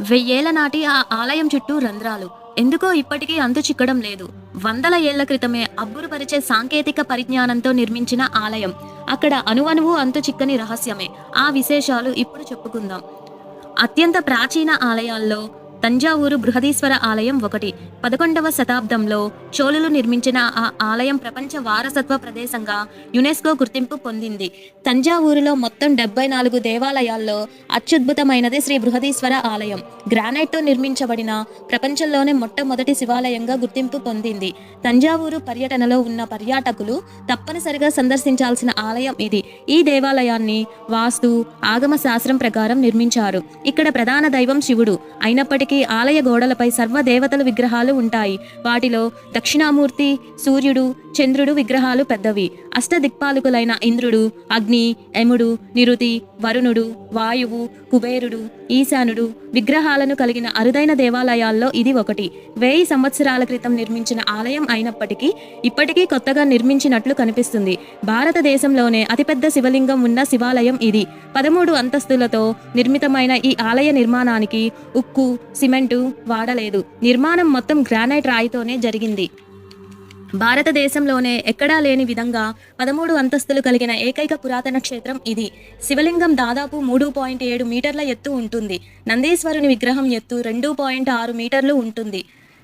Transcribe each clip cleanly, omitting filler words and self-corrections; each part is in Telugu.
వెయ్యేళ్ల నాటి ఆ ఆలయం చుట్టూ రంధ్రాలు. ఎందుకో ఇప్పటికీ అంతు చిక్కడం లేదు. వందల ఏళ్ల క్రితమే అబ్బురుపరిచే సాంకేతిక పరిజ్ఞానంతో నిర్మించిన ఆలయం. అక్కడ అణువణువు అంతు చిక్కని రహస్యమే. ఆ విశేషాలు ఇప్పుడు చెప్పుకుందాం. అత్యంత ప్రాచీన ఆలయాల్లో తంజావూరు బృహదీశ్వర ఆలయం ఒకటి. 11వ శతాబ్దంలో చోళులు నిర్మించిన ఆ ఆలయం ప్రపంచ వారసత్వ ప్రదేశంగా యునెస్కో గుర్తింపు పొందింది. తంజావూరులో మొత్తం 74 దేవాలయాల్లో అత్యద్భుతమైనది శ్రీ బృహదీశ్వర ఆలయం. గ్రానైట్తో నిర్మించబడిన ప్రపంచంలోనే మొట్టమొదటి శివాలయంగా గుర్తింపు పొందింది. తంజావూరు పర్యటనలో ఉన్న పర్యాటకులు తప్పనిసరిగా సందర్శించాల్సిన ఆలయం ఇది. ఈ దేవాలయాన్ని వాస్తు, ఆగమ శాస్త్రం ప్రకారం నిర్మించారు. ఇక్కడ ప్రధాన దైవం శివుడు అయినప్పటికీ ఆలయ గోడలపై సర్వదేవతల విగ్రహాలు ఉంటాయి. వాటిలో దక్షిణామూర్తి, సూర్యుడు, చంద్రుడు విగ్రహాలు పెద్దవి. అష్టదిక్పాలకులైన ఇంద్రుడు, అగ్ని, యముడు, నిరుతి, వరుణుడు, వాయువు, కుబేరుడు, ఈశానుడు విగ్రహాలను కలిగిన అరుదైన దేవాలయాల్లో ఇది ఒకటి. 1000 సంవత్సరాల క్రితం నిర్మించిన ఆలయం అయినప్పటికీ ఇప్పటికీ కొత్తగా నిర్మించినట్లు కనిపిస్తుంది. భారతదేశంలోనే అతిపెద్ద శివలింగం ఉన్న శివాలయం ఇది. 13 అంతస్తులతో నిర్మితమైన ఈ ఆలయ నిర్మాణానికి ఉక్కు, సిమెంటు వాడలేదు. నిర్మాణం మొత్తం గ్రానైట్ రాయితోనే జరిగింది. భారతదేశంలోనే ఎక్కడా లేని విధంగా 13 అంతస్తులు కలిగిన ఏకైక పురాతన క్షేత్రం ఇది. శివలింగం దాదాపు 3.7 మీటర్ల ఎత్తు ఉంటుంది. నందీశ్వరుని విగ్రహం ఎత్తు 2.6 మీటర్లు ఉంటుంది.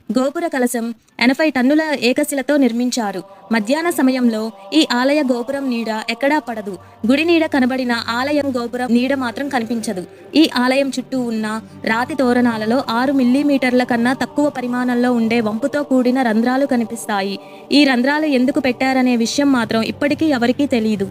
గోపుర కలశం 80 టన్నుల ఏకశిలతో నిర్మించారు. మధ్యాహ్న సమయంలో ఈ ఆలయ గోపురం నీడ ఎక్కడా పడదు. గుడి నీడ కనబడిన ఆలయం గోపురం నీడ మాత్రం కనిపించదు. ఈ ఆలయం చుట్టూ ఉన్న రాతి తోరణాలలో 6 మిల్లీమీటర్ల కన్నా తక్కువ పరిమాణంలో ఉండే వంపుతో కూడిన రంధ్రాలు కనిపిస్తాయి. ఈ రంధ్రాలు ఎందుకు పెట్టారనే విషయం మాత్రం ఇప్పటికీ ఎవరికీ తెలియదు.